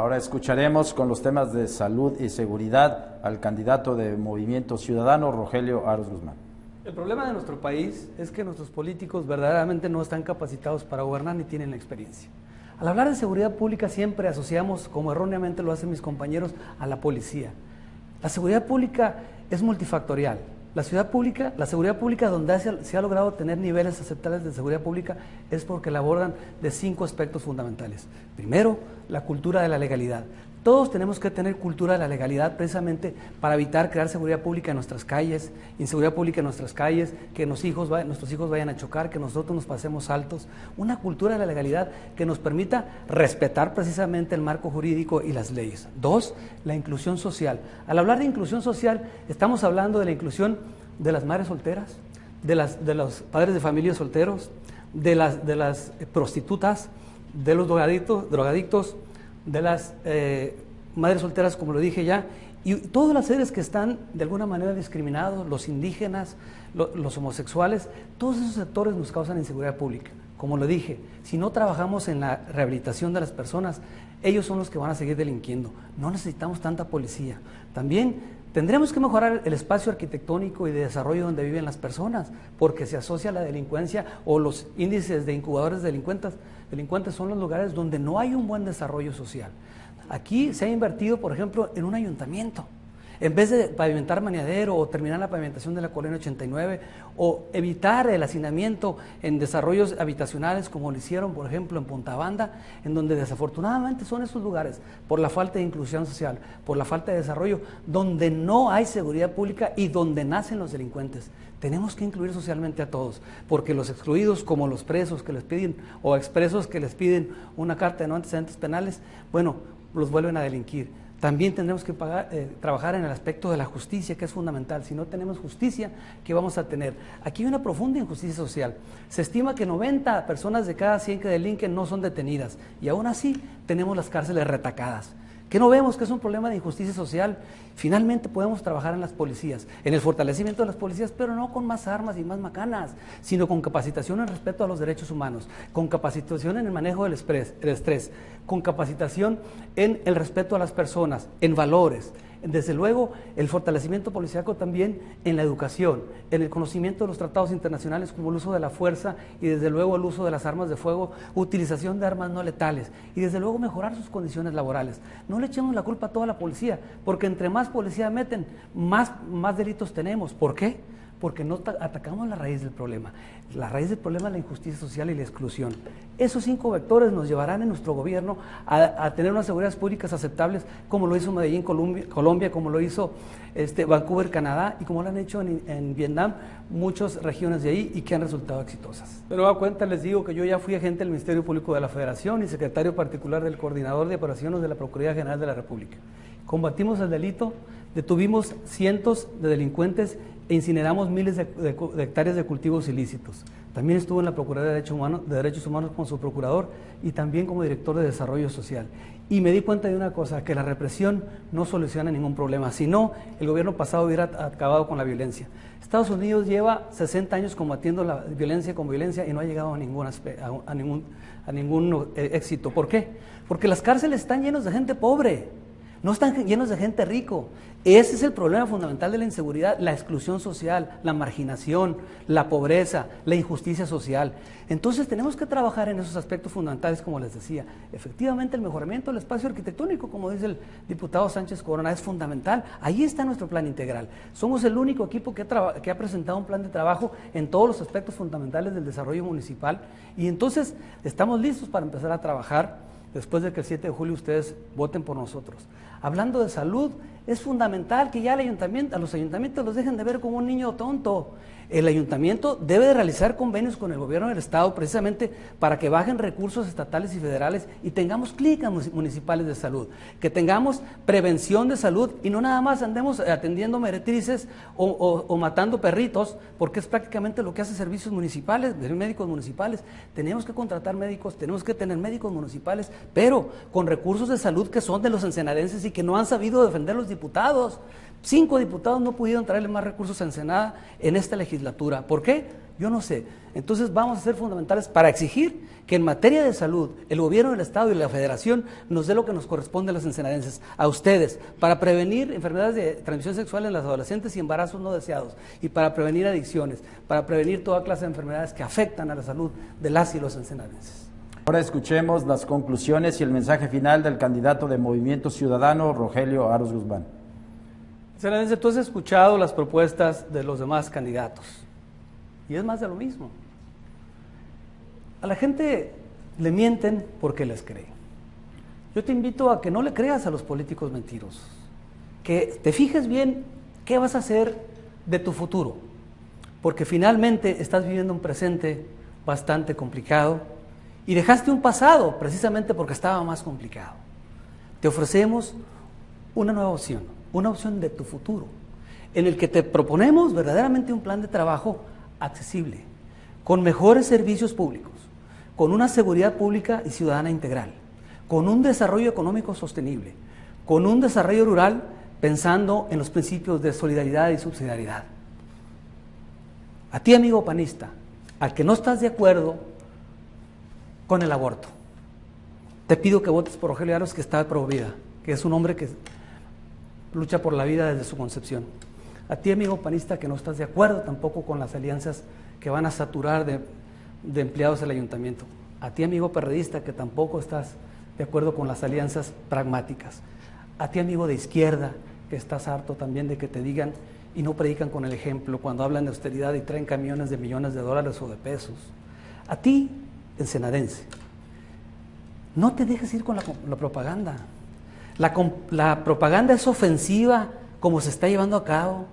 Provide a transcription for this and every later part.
Ahora escucharemos con los temas de salud y seguridad al candidato de Movimiento Ciudadano, Rogelio Aros Guzmán. El problema de nuestro país es que nuestros políticos verdaderamente no están capacitados para gobernar ni tienen la experiencia. Al hablar de seguridad pública siempre asociamos, como erróneamente lo hacen mis compañeros, a la policía. La seguridad pública es multifactorial. La seguridad pública donde se ha logrado tener niveles aceptables de seguridad pública es porque la abordan de 5 aspectos fundamentales. Primero, la cultura de la legalidad. Todos tenemos que tener cultura de la legalidad precisamente para evitar crear seguridad pública en nuestras calles, inseguridad pública en nuestras calles, que nuestros hijos vayan a chocar, que nosotros nos pasemos altos. Una cultura de la legalidad que nos permita respetar precisamente el marco jurídico y las leyes. 2, la inclusión social. Al hablar de inclusión social, estamos hablando de la inclusión de las madres solteras, de los padres de familia solteros, de las prostitutas, de los drogadictos, de las madres solteras, como lo dije ya, y todas las seres que están de alguna manera discriminados, los indígenas, los homosexuales, todos esos sectores nos causan inseguridad pública. Como lo dije, si no trabajamos en la rehabilitación de las personas, ellos son los que van a seguir delinquiendo. No necesitamos tanta policía. También tendremos que mejorar el espacio arquitectónico y de desarrollo donde viven las personas, porque se asocia la delincuencia o los índices de incubadores de delincuentes son los lugares donde no hay un buen desarrollo social. Aquí se ha invertido, por ejemplo, en un ayuntamiento. En vez de pavimentar Maniadero o terminar la pavimentación de la Colonia 89 o evitar el hacinamiento en desarrollos habitacionales como lo hicieron, por ejemplo, en Punta Banda, en donde desafortunadamente son esos lugares, por la falta de inclusión social, por la falta de desarrollo, donde no hay seguridad pública y donde nacen los delincuentes. Tenemos que incluir socialmente a todos, porque los excluidos, como los presos que les piden, o expresos que les piden una carta de no antecedentes penales, bueno, los vuelven a delinquir. También tendremos que trabajar en el aspecto de la justicia, que es fundamental. Si no tenemos justicia, ¿qué vamos a tener? Aquí hay una profunda injusticia social. Se estima que 90 personas de cada 100 que delinquen no son detenidas, y aún así tenemos las cárceles retacadas. ¿Qué no vemos que es un problema de injusticia social? Finalmente podemos trabajar en las policías, en el fortalecimiento de las policías, pero no con más armas y más macanas, sino con capacitación en respeto a los derechos humanos, con capacitación en el manejo del estrés, con capacitación en el respeto a las personas, en valores. Desde luego, el fortalecimiento policíaco también en la educación, en el conocimiento de los tratados internacionales como el uso de la fuerza y desde luego el uso de las armas de fuego, utilización de armas no letales y desde luego mejorar sus condiciones laborales. No le echemos la culpa a toda la policía, porque entre más policía meten, más delitos tenemos. ¿Por qué? Porque no atacamos la raíz del problema. La raíz del problema es la injusticia social y la exclusión. Esos 5 vectores nos llevarán en nuestro gobierno a tener unas seguridades públicas aceptables, como lo hizo Medellín, Colombia, como lo hizo Vancouver, Canadá, y como lo han hecho en Vietnam, muchas regiones de ahí, y que han resultado exitosas. Pero a cuenta les digo que yo ya fui agente del Ministerio Público de la Federación y secretario particular del Coordinador de Operaciones de la Procuraduría General de la República. Combatimos el delito, detuvimos cientos de delincuentes e incineramos miles de hectáreas de cultivos ilícitos. También estuvo en la Procuraduría de Derechos Humanos como su procurador y también como director de Desarrollo Social. Y me di cuenta de una cosa, que la represión no soluciona ningún problema, si no, el gobierno pasado hubiera acabado con la violencia. Estados Unidos lleva 60 años combatiendo la violencia con violencia y no ha llegado a ningún éxito. ¿Por qué? Porque las cárceles están llenas de gente pobre, no están llenos de gente rico. Ese es el problema fundamental de la inseguridad, la exclusión social, la marginación, la pobreza, la injusticia social. Entonces tenemos que trabajar en esos aspectos fundamentales, como les decía. Efectivamente, el mejoramiento del espacio arquitectónico, como dice el diputado Sánchez Corona, es fundamental. Ahí está nuestro plan integral. Somos el único equipo que ha presentado un plan de trabajo en todos los aspectos fundamentales del desarrollo municipal, y entonces estamos listos para empezar a trabajar después de que el 7 de julio ustedes voten por nosotros. Hablando de salud, es fundamental que ya a los ayuntamientos los dejen de ver como un niño tonto. El ayuntamiento debe de realizar convenios con el gobierno del estado precisamente para que bajen recursos estatales y federales y tengamos clínicas municipales de salud, que tengamos prevención de salud y no nada más andemos atendiendo meretrices o matando perritos, porque es prácticamente lo que hace servicios municipales, médicos municipales. Tenemos que contratar médicos, tenemos que tener médicos municipales, pero con recursos de salud que son de los ensenadenses y que no han sabido defender los diputados. 5 diputados no pudieron traerle más recursos a Ensenada en esta legislatura. ¿Por qué? Yo no sé. Entonces vamos a ser fundamentales para exigir que en materia de salud el gobierno del Estado y la Federación nos dé lo que nos corresponde a los ensenadenses, a ustedes, para prevenir enfermedades de transmisión sexual en las adolescentes y embarazos no deseados, y para prevenir adicciones, para prevenir toda clase de enfermedades que afectan a la salud de las y los ensenadenses. Ahora escuchemos las conclusiones y el mensaje final del candidato de Movimiento Ciudadano, Rogelio Aros Guzmán. Ensenadense, tú has escuchado las propuestas de los demás candidatos. Y es más de lo mismo. A la gente le mienten porque les cree. Yo te invito a que no le creas a los políticos mentirosos, que te fijes bien qué vas a hacer de tu futuro, porque finalmente estás viviendo un presente bastante complicado y dejaste un pasado precisamente porque estaba más complicado. Te ofrecemos una nueva opción, una opción de tu futuro, en el que te proponemos verdaderamente un plan de trabajo accesible, con mejores servicios públicos, con una seguridad pública y ciudadana integral, con un desarrollo económico sostenible, con un desarrollo rural pensando en los principios de solidaridad y subsidiariedad. A ti, amigo panista, al que no estás de acuerdo con el aborto, te pido que votes por Rogelio Aros, que está pro vida, que es un hombre que lucha por la vida desde su concepción. A ti, amigo panista, que no estás de acuerdo tampoco con las alianzas que van a saturar de empleados del ayuntamiento. A ti, amigo perredista, que tampoco estás de acuerdo con las alianzas pragmáticas. A ti, amigo de izquierda, que estás harto también de que te digan y no predican con el ejemplo cuando hablan de austeridad y traen camiones de millones de dólares o de pesos. A ti, ensenadense, no te dejes ir con la propaganda. La propaganda es ofensiva como se está llevando a cabo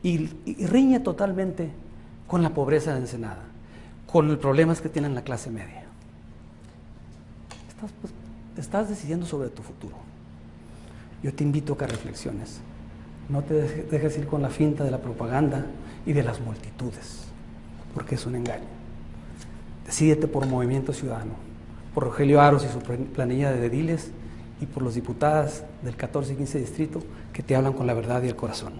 y riñe totalmente con la pobreza de Ensenada, con los problemas que tiene la clase media. Estás decidiendo sobre tu futuro. Yo te invito a que reflexiones. No te dejes ir con la finta de la propaganda y de las multitudes, porque es un engaño. Decídete por Movimiento Ciudadano, por Rogelio Aros y su planilla de ediles y por los diputadas del 14 y 15 distrito que te hablan con la verdad y el corazón.